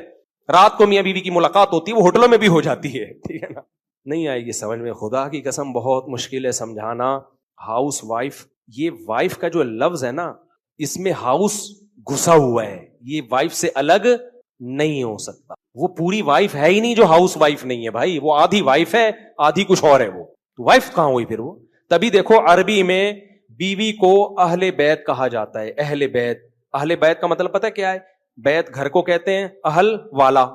Speaker 1: رات کو میاں بیوی کی ملاقات ہوتی ہے, وہ ہوٹلوں میں بھی ہو جاتی ہے, ٹھیک ہے نا. نہیں آئے گی سمجھ میں, خدا کی قسم بہت مشکل ہے سمجھانا. ہاؤس وائف, یہ وائف کا جو لفظ ہے نا, اس میں ہاؤس گھسا ہوا ہے, یہ وائف سے الگ نہیں ہو سکتا. وہ پوری وائف ہے ہی نہیں جو ہاؤس وائف نہیں ہے بھائی, وہ آدھی وائف ہے آدھی کچھ اور ہے. وہ تو وائف کہاں ہوئی پھر وہ؟ تبھی دیکھو عربی میں بیوی کو اہل بیت کہا جاتا ہے. اہل بیت, اہل بیت کا مطلب پتہ کیا ہے؟ بیت گھر کو کہتے ہیں, اہل والا,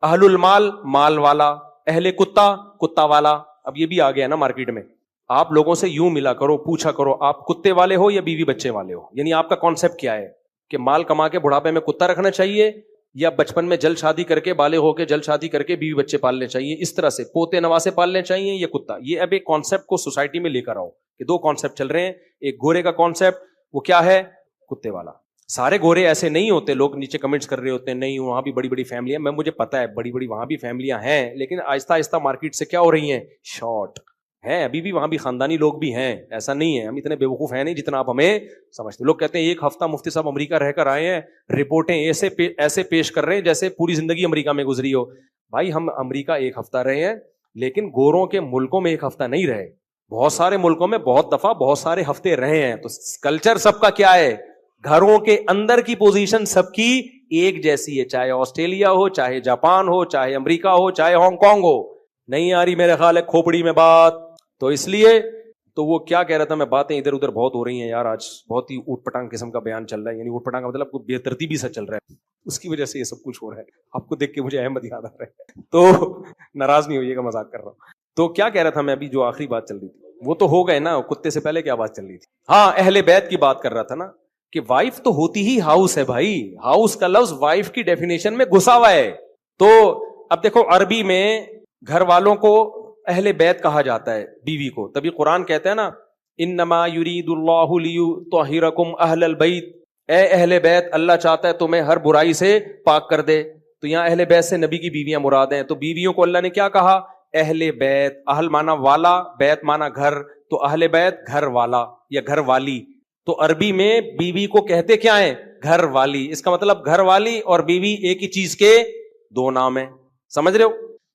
Speaker 1: اہل المال مال والا, اہل کتا کتا والا. اب یہ بھی آ گیا نا مارکیٹ میں. آپ لوگوں سے یوں ملا کرو, پوچھا کرو آپ کتے والے ہو یا بیوی بچے والے ہو, یعنی آپ کا کانسیپٹ کیا ہے کہ مال کما کے بڑھاپے میں کتا رکھنا چاہیے یا بچپن میں جلد شادی کر کے بالغ ہو کے جلد شادی کر کے بیوی بچے پالنے چاہیے, اس طرح سے پوتے نواسے پالنے چاہیے یا کتا. یہ اب ایک کانسیپٹ کو سوسائٹی میں لے کر آؤ کہ 2 کانسیپٹ چل رہے ہیں. ایک گورے کا کانسیپٹ, وہ کیا ہے؟ کتے والا. سارے گورے ایسے نہیں ہوتے, لوگ نیچے کمنٹس کر رہے ہوتے ہیں نہیں وہاں بھی بڑی بڑی فیملیاں, میں مجھے پتا ہے بڑی بڑی وہاں بھی فیملیاں ہیں, لیکن آہستہ آہستہ مارکیٹ سے کیا ہو رہی ہیں؟ شارٹ ہیں. ابھی بھی وہاں بھی خاندانی لوگ بھی ہیں, ایسا نہیں ہے, ہم اتنے بیوقوف ہیں نہیں جتنا آپ ہمیں سمجھتے. لوگ کہتے ہیں 1 ہفتہ مفتی صاحب امریکہ رہ کر آئے ہیں, رپورٹیں ایسے پیش کر رہے ہیں جیسے پوری زندگی امریکہ میں گزری ہو. بھائی ہم امریکہ 1 ہفتہ رہے ہیں, لیکن گوروں کے ملکوں میں 1 ہفتہ نہیں رہے, بہت سارے ملکوں میں بہت دفعہ بہت سارے ہفتے رہے ہیں. تو کلچر سب کا کیا ہے؟ گھروں کے اندر کی پوزیشن سب کی ایک جیسی ہے, چاہے آسٹریلیا ہو, چاہے جاپان ہو, چاہے امریکہ ہو, چاہے ہانگ کانگ ہو. نہیں آ رہی میرے خیال ہے کھوپڑی میں بات. تو اس لیے تو وہ کیا کہہ رہا تھا میں, باتیں ادھر ادھر بہت ہو رہی ہیں یار, آج بہت ہی اوٹ پٹانگ قسم کا بیان چل رہا ہے. یعنی اوٹ پٹانگ کا مطلب کوئی بے ترتیبی سا چل رہا ہے, اس کی وجہ سے یہ سب کچھ ہو رہا ہے. آپ کو دیکھ کے مجھے احمد یاد آ رہا ہے, تو ناراض نہیں ہوئیے گا, مذاق کر رہا ہوں. تو کیا کہہ رہا تھا میں ابھی, جو آخری بات چل رہی تھی وہ تو ہو گئے نا, کتے سے پہلے کیا بات چل رہی تھی؟ ہاں اہل بیت کی بات کر رہا تھا نا, کہ وائف تو ہوتی ہی ہاؤس ہے بھائی. ہاؤس کا لفظ وائف کی ڈیفینیشن میں گھسا ہوا ہے. تو اب دیکھو عربی میں گھر والوں کو اہل بیت کہا جاتا ہے, بیوی کو. تبھی قرآن کہتا ہے نا انما یرید اللہ لیطہرکم اہل البیت, اے اہل بیت اللہ چاہتا ہے تمہیں ہر برائی سے پاک کر دے. تو یہاں اہل بیت سے نبی کی بیویاں مراد ہیں. تو بیویوں کو اللہ نے کیا کہا؟ اہل بیت. اہل مانا والا, بیت مانا گھر, تو اہل بیت گھر والا یا گھر والی. تو عربی میں بیوی کو کہتے کیا ہیں؟ گھر والی. اس کا مطلب گھر والی اور بیوی ایک ہی چیز کے 2 نام ہیں, سمجھ رہے ہو؟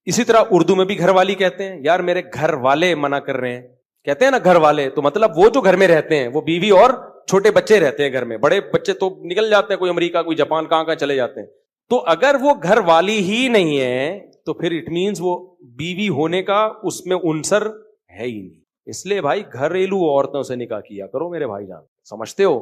Speaker 1: اسی طرح اردو میں بھی گھر والی کہتے ہیں. یار میرے گھر والے منع کر رہے ہیں, کہتے ہیں نا گھر والے, تو مطلب وہ جو گھر میں رہتے ہیں, وہ بیوی اور چھوٹے بچے رہتے ہیں گھر میں. بڑے بچے تو نکل جاتے ہیں, کوئی امریکہ کوئی جاپان کہاں چلے جاتے ہیں. تو اگر وہ گھر والی ہی نہیں ہے تو پھر اٹ مینز وہ بیوی ہونے کا اس میں عنصر ہے ہی نہیں. اس لیے بھائی گھریلو عورتوں سے نکاح کیا کرو میرے بھائی جان, سمجھتے ہو؟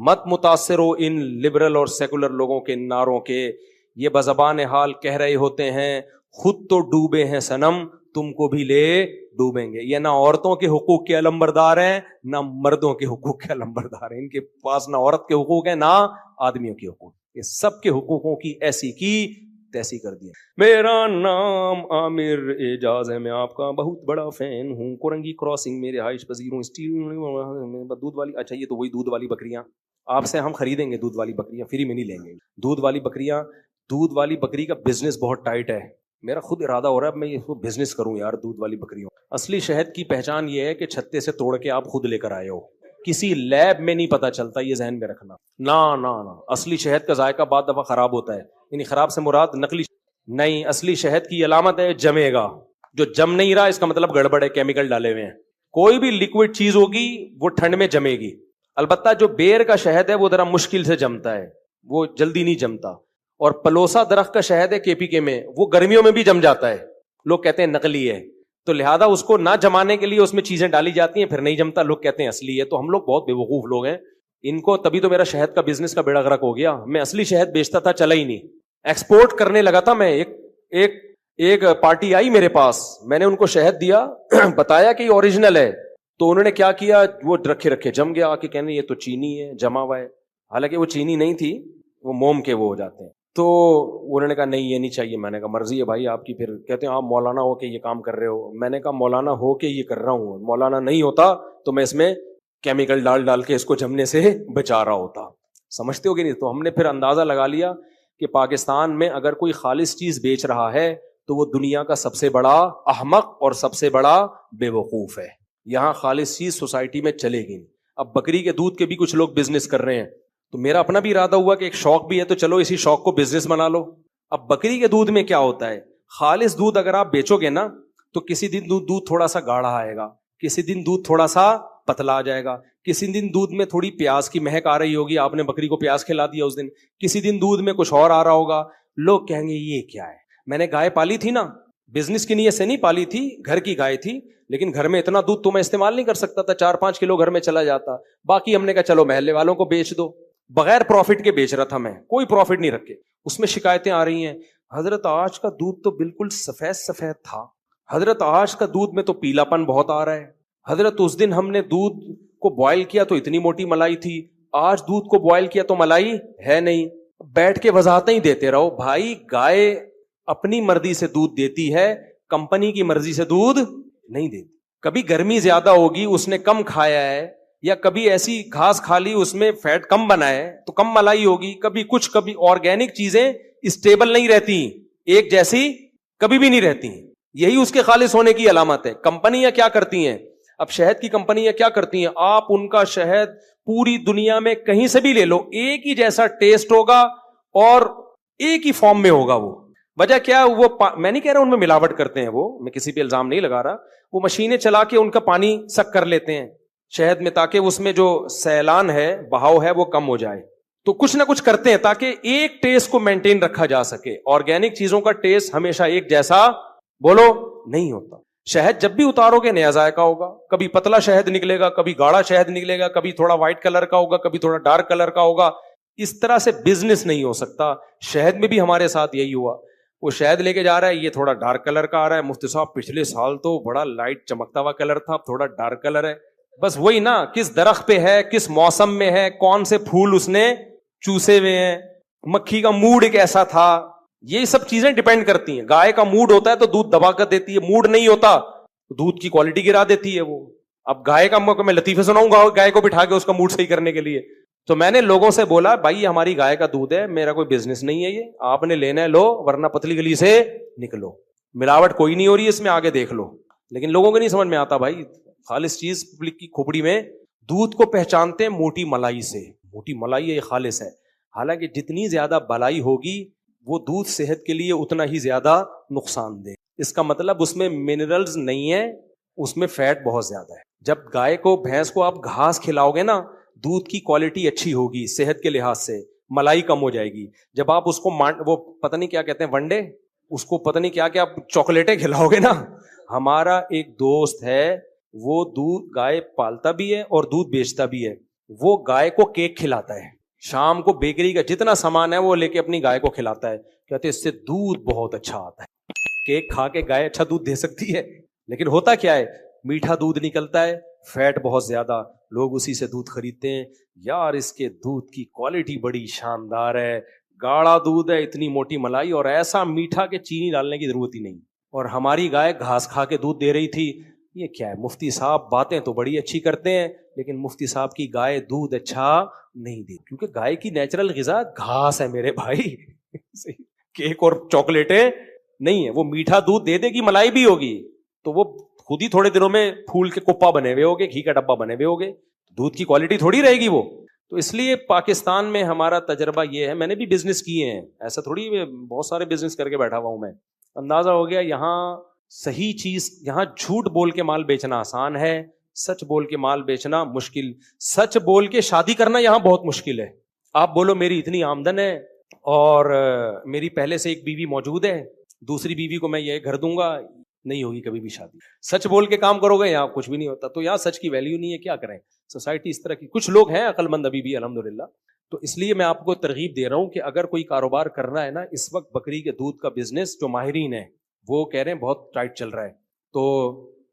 Speaker 1: مت متاثر ہو ان لبرل اور سیکولر لوگوں کے نعروں کے. یہ بزبان حال کہہ رہے ہوتے ہیں خود تو ڈوبے ہیں صنم, تم کو بھی لے ڈوبیں گے. یہ نہ عورتوں کے حقوق کے علمبردار ہیں نہ مردوں کے حقوق کے علمبردار ہیں. ان کے پاس نہ عورت کے حقوق ہیں نہ آدمیوں کے حقوق. یہ سب کے حقوقوں کی ایسی کی تیسی کر دیا. میرا نام عامر اعجاز ہے, میں آپ کا بہت بڑا فین ہوں. کورنگی کراسنگ میں رہائش پذیر ہوں. اسٹیل دودھ والی, اچھا یہ تو وہی دودھ والی بکریاں آپ سے ہم خریدیں گے. دودھ والی بکریاں فری میں نہیں لیں گے. دودھ والی بکریاں, دودھ والی بکری کا بزنس بہت ٹائٹ ہے. میرا خود ارادہ ہو رہا ہے اب میں اس کو بزنس کروں یار, دودھ والی بکریوں. اصلی شہد کی پہچان یہ ہے کہ چھتے سے توڑ کے آپ خود لے کر آئے ہو, کسی لیب میں نہیں پتا چلتا, یہ ذہن میں رکھنا. نہ اصلی شہد کا ذائقہ بعد دفعہ خراب ہوتا ہے. یعنی خراب سے مراد نقلی نہیں, اصلی شہد کی علامت ہے جمے گا. جو جم نہیں رہا اس کا مطلب گڑبڑ ہے, کیمیکل ڈالے ہوئے ہیں. کوئی بھی لیکوڈ چیز ہوگی وہ ٹھنڈ میں جمے گی. البتہ جو بیر کا شہد ہے وہ ذرا مشکل سے جمتا ہے, وہ جلدی نہیں جمتا. اور پلوسا درخت کا شہد ہے KPK میں, وہ گرمیوں میں بھی جم جاتا ہے. لوگ کہتے ہیں نقلی ہے, تو لہذا اس کو نہ جمانے کے لیے اس میں چیزیں ڈالی جاتی ہیں, پھر نہیں جمتا, لوگ کہتے ہیں اصلی ہے. تو ہم لوگ بہت بیوقوف لوگ ہیں ان کو, تبھی تو میرا شہد کا بزنس کا بیڑا غرق ہو گیا. میں اصلی شہد بیچتا تھا, چلا ہی نہیں. ایکسپورٹ کرنے لگا تھا میں. ایک پارٹی آئی میرے پاس, میں نے ان کو شہد دیا, بتایا کہ یہ اوریجنل ہے, تو انہوں نے کیا کیا, وہ رکھے جم گیا, آ کے کہنے یہ تو چینی ہے جما ہوا ہے, حالانکہ وہ چینی نہیں تھی, وہ موم کے وہ ہو جاتے ہیں. تو انہوں نے کہا نہیں یہ نہیں چاہیے. میں نے کہا مرضی ہے بھائی آپ کی. پھر کہتے ہیں آپ مولانا ہو کے یہ کام کر رہے ہو. میں نے کہا مولانا ہو کے یہ کر رہا ہوں, مولانا نہیں ہوتا تو میں اس میں کیمیکل ڈال کے اس کو جمنے سے بچا رہا ہوتا. سمجھتے ہو کہ نہیں؟ تو ہم نے پھر اندازہ لگا لیا کہ پاکستان میں اگر کوئی خالص چیز بیچ رہا ہے تو وہ دنیا کا سب سے بڑا احمق اور سب سے بڑا بے وقوف ہے. یہاں خالص چیز سوسائٹی میں چلے گی نہیں. اب بکری کے دودھ کے بھی کچھ لوگ بزنس کر رہے ہیں, تو میرا اپنا بھی ارادہ ہوا کہ ایک شوق بھی ہے تو چلو اسی شوق کو بزنس بنا لو. اب بکری کے دودھ میں کیا ہوتا ہے, خالص دودھ اگر آپ بیچو گے نا تو کسی دن دودھ تھوڑا سا گاڑھا آئے گا, کسی دن دودھ تھوڑا سا پتلا آ جائے گا, کسی دن دودھ میں تھوڑی پیاز کی مہک آ رہی ہوگی, آپ نے بکری کو پیاز کھلا دیا اس دن, کسی دن دودھ میں کچھ اور آ رہا ہوگا. لوگ کہیں گے یہ کیا ہے. میں نے گائے پالی تھی نا, بزنس کی نیت سے نہیں پالی تھی, گھر کی گائے تھی, لیکن گھر میں اتنا دودھ تو میں استعمال نہیں کر سکتا تھا, 4-5 کلو گھر میں چلا جاتا, باقی ہم نے کہا چلو محلے والوں کو بیچ دو. بغیر پروفٹ کے بیچ رہا تھا میں, کوئی پروفٹ نہیں رکھے. اس میں شکایتیں آ رہی ہیں, حضرت آج کا دودھ تو بالکل سفید تھا, حضرت آج کا دودھ میں تو پیلا پن بہت آ رہا ہے, حضرت اس دن ہم نے دودھ کو بوائل کیا تو اتنی موٹی ملائی تھی, آج دودھ کو بوائل کیا تو ملائی ہے نہیں. بیٹھ کے وضاحتیں ہی دیتے رہو بھائی. گائے اپنی مرضی سے دودھ دیتی ہے, کمپنی کی مرضی سے دودھ نہیں دیتی. کبھی گرمی زیادہ ہوگی اس نے کم کھایا ہے, یا کبھی ایسی گھاس کھا لی اس میں فیٹ کم بنا ہے تو کم ملائی ہوگی. کبھی آرگینک چیزیں اسٹیبل نہیں رہتی, ایک جیسی کبھی بھی نہیں رہتی. یہی اس کے خالص ہونے کی علامت ہے. کمپنیاں کیا کرتی ہیں, اب شہد کی کمپنیاں کیا کرتی ہیں, آپ ان کا شہد پوری دنیا میں کہیں سے بھی لے لو, ایک ہی جیسا ٹیسٹ ہوگا اور ایک ہی فارم میں ہوگا. وہ وجہ کیا ہے, وہ میں نہیں کہہ رہا ان میں ملاوٹ کرتے ہیں, وہ میں کسی پہ الزام نہیں لگا رہا, وہ مشینیں چلا کے ان کا پانی سک کر لیتے ہیں شہد میں, تاکہ اس میں جو سیلان ہے, بہاؤ ہے, وہ کم ہو جائے. تو کچھ نہ کچھ کرتے ہیں تاکہ ایک ٹیسٹ کو مینٹین رکھا جا سکے. آرگینک چیزوں کا ٹیسٹ ہمیشہ ایک جیسا بولو نہیں ہوتا. شہد جب بھی اتارو گے نیا ذائقہ ہوگا, کبھی پتلا شہد نکلے گا, کبھی گاڑھا شہد نکلے گا, کبھی تھوڑا وائٹ کلر کا ہوگا, کبھی تھوڑا ڈارک کلر کا ہوگا. اس طرح سے بزنس نہیں ہو سکتا. شہد میں بھی ہمارے ساتھ یہی ہوا, وہ شہد لے کے جا رہا ہے, یہ تھوڑا ڈارک کلر کا آ رہا ہے, مفتی صاحب پچھلے سال تو بڑا لائٹ چمکتا ہوا کلر تھا, اب تھوڑا ڈارک کلر ہے. بس وہی نا, کس درخت پہ ہے, کس موسم میں ہے, کون سے پھول اس نے چوسے ہوئے ہیں, مکھی کا موڈ ایک ایسا تھا, یہ سب چیزیں ڈیپینڈ کرتی ہیں. گائے کا موڈ ہوتا ہے تو دودھ دبا کر دیتی ہے, موڈ نہیں ہوتا تو دودھ کی کوالٹی گرا دیتی ہے وہ. اب گائے کا میں لطیفے سناؤں گا گائے کو بٹھا کے اس کا موڈ صحیح کرنے کے لیے. تو میں نے لوگوں سے بولا بھائی یہ ہماری گائے کا دودھ ہے, میرا کوئی بزنس نہیں ہے, یہ آپ نے لینا ہے لو, ورنہ پتلی گلی سے نکلو, ملاوٹ کوئی نہیں ہو رہی ہے اس میں, آگے دیکھ لو. لیکن لوگوں کو نہیں سمجھ میں آتا بھائی, خالص چیز پبلک کی کھوپڑی میں. دودھ کو پہچانتے ہیں موٹی ملائی سے, موٹی ملائی ہے یہ خالص ہے, حالانکہ جتنی زیادہ بلائی ہوگی وہ دودھ صحت کے لیے اتنا ہی زیادہ نقصان دہ. اس کا مطلب اس میں منرلز نہیں ہے, اس میں فیٹ بہت زیادہ ہے. جب گائے کو, بھینس کو آپ گھاس کھلاؤ گے نا, دودھ کی کوالٹی اچھی ہوگی صحت کے لحاظ سے, ملائی کم ہو جائے گی. جب آپ اس کو وہ پتہ نہیں کیا کہتے ہیں ونڈے, اس کو پتہ نہیں کیا کیا چاکلیٹیں کھلاؤ گے نا. ہمارا ایک دوست ہے, وہ دودھ گائے پالتا بھی ہے اور دودھ بیچتا بھی ہے. وہ گائے کو کیک کھلاتا ہے, شام کو بیکری کا جتنا سامان ہے وہ لے کے اپنی گائے کو کھلاتا ہے, کہتے اس سے دودھ بہت اچھا آتا ہے. کیک کھا کے گائے اچھا دودھ دے سکتی ہے, لیکن ہوتا کیا ہے, میٹھا دودھ نکلتا ہے, فیٹ بہت زیادہ, لوگ اسی سے دودھ خریدتے ہیں. یار اس کے دودھ کی کوالٹی بڑی شاندار ہے, گاڑھا دودھ ہے, اتنی موٹی ملائی, اور ایسا میٹھا کہ چینی ڈالنے کی ضرورت ہی نہیں. اور ہماری گائے گھاس کھا کے دودھ دے رہی تھی. یہ کیا ہے مفتی صاحب, باتیں تو بڑی اچھی کرتے ہیں لیکن مفتی صاحب کی گائے دودھ اچھا نہیں دی, کیونکہ گائے کی نیچرل غذا گھاس ہے میرے بھائی. کیک اور چاکلیٹیں نہیں ہے. وہ میٹھا دودھ دے دے گی, ملائی بھی ہوگی, تو وہ خود ہی تھوڑے دنوں میں پھول کے کپا بنے ہوئے ہوگے, گھی کا ڈبہ بنے ہوئے ہوگے, دودھ کی کوالٹی تھوڑی رہے گی وہ. تو اس لیے پاکستان میں ہمارا تجربہ یہ ہے, میں نے بھی بزنس کیے ہیں, ایسا تھوڑی بہت سارے بزنس کر کے بیٹھا ہوا ہوں میں. اندازہ ہو گیا یہاں صحیح چیز, یہاں جھوٹ بول کے مال بیچنا آسان ہے, سچ بول کے مال بیچنا مشکل. سچ بول کے شادی کرنا یہاں بہت مشکل ہے. آپ بولو میری اتنی آمدن ہے اور میری پہلے سے ایک بیوی موجود ہے, دوسری بیوی کو میں یہ گھر دوں گا, نہیں ہوگی کبھی بھی شادی. سچ بول کے کام کرو گے یہاں کچھ بھی نہیں ہوتا. تو یہاں سچ کی ویلیو نہیں ہے, کیا کریں, سوسائٹی اس طرح کی. کچھ لوگ ہیں عقل مند ابھی بھی الحمدللہ, تو اس لیے میں آپ کو ترغیب دے رہا ہوں کہ اگر کوئی کاروبار کرنا ہے نا، اس وقت بکری کے دودھ کا بزنس جو ماہرین ہیں وہ کہہ رہے ہیں بہت ٹائٹ چل رہا ہے، تو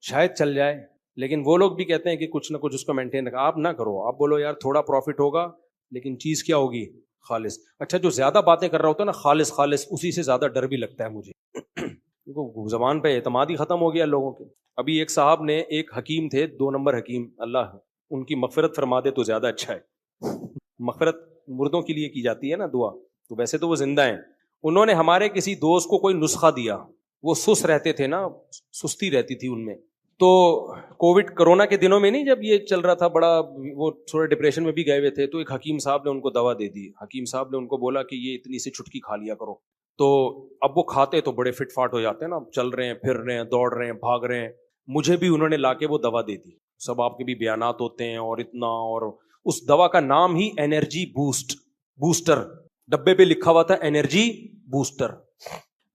Speaker 1: شاید چل جائے، لیکن وہ لوگ بھی کہتے ہیں کہ کچھ نہ کچھ اس کو مینٹین رکھا. آپ نہ کرو، آپ بولو یار تھوڑا پروفٹ ہوگا لیکن چیز کیا ہوگی؟ خالص. اچھا جو زیادہ باتیں کر رہا ہوتا ہے نا خالص خالص، اسی سے زیادہ ڈر بھی لگتا ہے مجھے کیونکہ زبان پہ اعتماد ہی ختم ہو گیا لوگوں کے. ابھی ایک صاحب نے، ایک حکیم تھے، 2 نمبر حکیم، اللہ ان کی مغفرت فرما دے تو زیادہ اچھا ہے. مغفرت مردوں کے لیے کی جاتی ہے نا دعا، تو ویسے تو وہ زندہ ہیں. انہوں نے ہمارے کسی دوست کو کوئی نسخہ دیا، وہ سست رہتے تھے نا، سستی رہتی تھی ان میں. تو کووڈ کرونا کے دنوں میں نہیں، جب یہ چل رہا تھا بڑا، وہ تھوڑے ڈپریشن میں بھی گئے ہوئے تھے، تو ایک حکیم صاحب نے ان کو دوا دے دی. حکیم صاحب نے ان کو بولا کہ یہ اتنی سی چٹکی کھا لیا کرو. تو اب وہ کھاتے تو بڑے فٹ فاٹ ہو جاتے ہیں نا، چل رہے ہیں، پھر رہے ہیں، دوڑ رہے ہیں، بھاگ رہے ہیں. مجھے بھی انہوں نے لا کے وہ دوا دے دی. سب آپ کے بھی بیانات ہوتے ہیں اور اتنا، اور اس دوا کا نام ہی انرجی بوسٹر، ڈبے پہ لکھا ہوا تھا انرجی بوسٹر.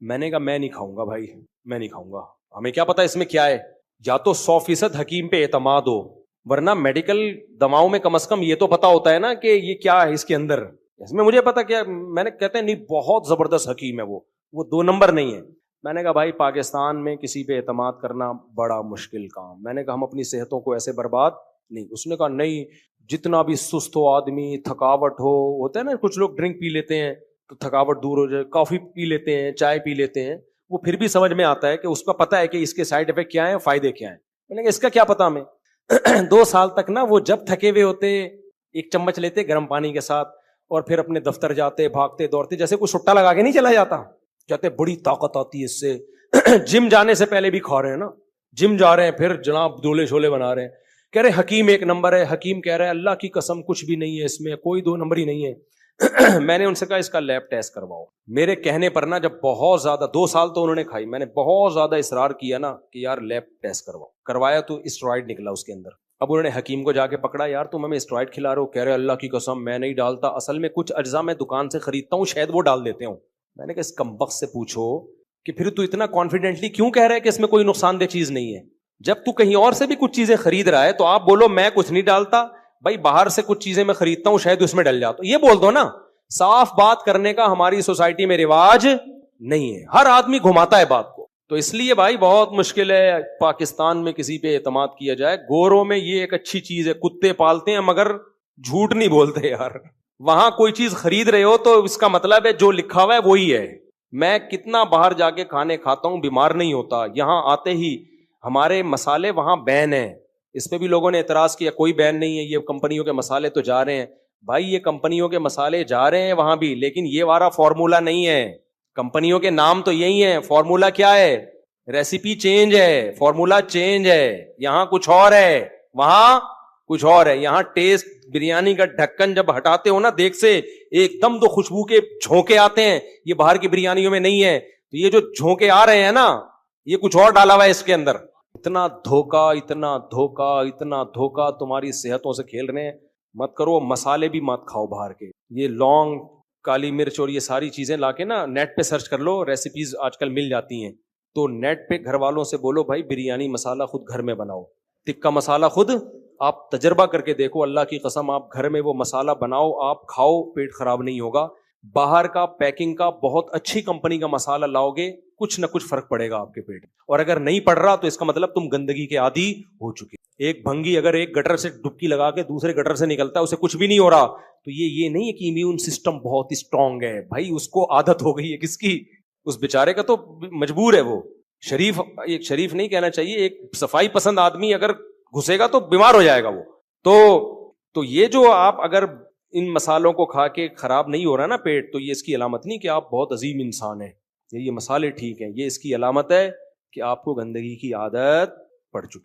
Speaker 1: میں نے کہا میں نہیں کھاؤں گا بھائی، میں نہیں کھاؤں گا. ہمیں کیا پتا اس میں کیا ہے؟ یا تو 100% حکیم پہ اعتماد ہو، ورنہ میڈیکل دواؤں میں کم از کم یہ تو پتا ہوتا ہے نا کہ یہ کیا ہے اس کے اندر. اس میں مجھے پتا کیا، میں نے کہتے ہیں نہیں بہت زبردست حکیم ہے وہ 2 نمبر نہیں ہے. میں نے کہا بھائی پاکستان میں کسی پہ اعتماد کرنا بڑا مشکل کام. میں نے کہا ہم اپنی صحتوں کو ایسے برباد نہیں. اس نے کہا نہیں، جتنا بھی سست ہو آدمی، تھکاوٹ ہوتا ہے نا، کچھ لوگ ڈرنک پی لیتے ہیں تو تھکاوٹ دور ہو جائے، کافی پی لیتے ہیں، چائے پی لیتے ہیں، وہ پھر بھی سمجھ میں آتا ہے کہ اس کا پتا ہے کہ اس کے سائیڈ افیکٹ کیا ہیں، فائدے کیا ہیں. میں نے کہا اس کا کیا پتا ہمیں. 2 سال تک نا وہ جب تھکے ہوئے ہوتے، ایک چمچ لیتے گرم پانی کے ساتھ اور پھر اپنے دفتر جاتے، بھاگتے دوڑتے، جیسے کوئی سٹا لگا کے نہیں چلا جاتا. کہتے بڑی طاقت آتی ہے اس سے. جم جانے سے پہلے بھی کھا رہے ہیں نا، جم جا رہے ہیں پھر جناب دولے شولے بنا رہے ہیں. کہہ رہے حکیم 1 نمبر ہے. حکیم کہہ رہا ہے اللہ کی قسم کچھ بھی نہیں ہے اس میں، کوئی 2 نمبر ہی نہیں ہے. میں نے ان سے کہا اس کا لیب ٹیسٹ کرواؤ. میرے کہنے پر نا جب بہت زیادہ 2 سال تو انہوں نے کھائی، میں نے بہت زیادہ اصرار کیا نا کہ یار لیب ٹیسٹ کرواؤ. کروایا تو اسٹرائڈ نکلا اس کے اندر. اب انہوں نے حکیم کو جا کے پکڑا، یار تم ہمیں اسٹرائڈ کھلا رہے ہو. کہہ رہے اللہ کی قسم میں نہیں ڈالتا، اصل میں کچھ اجزاء میں دکان سے خریدتا ہوں، شاید وہ ڈال دیتے ہوں. میں نے کہا اس کمبخت سے پوچھو کہ پھر تو اتنا کانفیڈنٹلی کیوں کہہ رہا ہے کہ اس میں کوئی نقصان دہ چیز نہیں ہے؟ جب تو کہیں اور سے بھی کچھ چیزیں خرید رہا ہے تو آپ بولو میں کچھ نہیں ڈالتا بھائی، باہر سے کچھ چیزیں میں خریدتا ہوں شاید اس میں ڈل جاتا. یہ بول دو نا. صاف بات کرنے کا ہماری سوسائٹی میں رواج نہیں ہے، ہر آدمی گھماتا ہے بات کو. تو اس لیے بھائی بہت مشکل ہے پاکستان میں کسی پہ اعتماد کیا جائے. گوروں میں یہ ایک اچھی چیز ہے، کتے پالتے ہیں مگر جھوٹ نہیں بولتے یار. وہاں کوئی چیز خرید رہے ہو تو اس کا مطلب ہے جو لکھا ہوا ہے وہی ہے. میں کتنا باہر جا کے کھانے کھاتا ہوں، بیمار نہیں ہوتا. یہاں آتے ہی ہمارے مسالے وہاں بین ہیں. اس پہ بھی لوگوں نے اعتراض کیا کوئی بین نہیں ہے، یہ کمپنیوں کے مسالے تو جا رہے ہیں. بھائی یہ کمپنیوں کے مسالے جا رہے ہیں وہاں بھی، لیکن یہ والا فارمولا نہیں ہے. کمپنیوں کے نام تو یہی ہیں، فارمولا کیا ہے؟ ریسیپی چینج ہے، فارمولا چینج ہے. یہاں کچھ اور ہے، وہاں کچھ اور ہے. یہاں ٹیسٹ، بریانی کا ڈھکن جب ہٹاتے ہو نا دیکھ سے، ایک دم تو خوشبو کے جھونکے آتے ہیں، یہ باہر کی بریانیوں میں نہیں ہے. تو یہ جو جھونکے آ رہے ہیں نا، یہ کچھ اور ڈالا ہوا ہے اس کے اندر. اتنا دھوکا، اتنا دھوکا، اتنا دھوکا، تمہاری صحتوں سے کھیل رہے ہیں. مت کرو. مسالے بھی مت کھاؤ باہر کے. یہ لونگ، کالی مرچ اور یہ ساری چیزیں لا کے نا نیٹ پہ سرچ کر لو، ریسیپیز آج کل مل جاتی ہیں. تو نیٹ پہ گھر والوں سے بولو بھائی بریانی مسالہ خود گھر میں بناؤ، ٹکا مسالہ خود آپ تجربہ کر کے دیکھو. اللہ کی قسم آپ گھر میں وہ مسالہ بناؤ، آپ کھاؤ، پیٹ خراب نہیں ہوگا. باہر کا پیکنگ کا بہت اچھی کمپنی کا مسالہ لاؤ گے، کچھ نہ کچھ فرق پڑے گا آپ کے پیٹ. اور اگر نہیں پڑ رہا تو اس کا مطلب تم گندگی کے عادی ہو چکے. ایک بھنگی اگر ایک گٹر سے ڈبکی لگا کے دوسرے گٹر سے نکلتا ہے، اسے کچھ بھی نہیں ہو رہا، تو یہ نہیں ہے کہ امیون سسٹم بہت اسٹرانگ ہے. بھائی اس کو عادت ہو گئی ہے. کس کی؟ اس بیچارے کا. تو مجبور ہے وہ. شریف، ایک شریف نہیں کہنا چاہیے، ایک صفائی پسند آدمی اگر گھسے گا تو بیمار ہو جائے گا وہ. تو یہ جو آپ اگر ان مسالوں کو کھا کے خراب نہیں ہو رہا نا پیٹ، تو یہ اس کی علامت نہیں کہ آپ بہت عظیم انسان ہیں، یہ مسالے ٹھیک ہیں. یہ اس کی علامت ہے کہ آپ کو گندگی کی عادت پڑ چکی.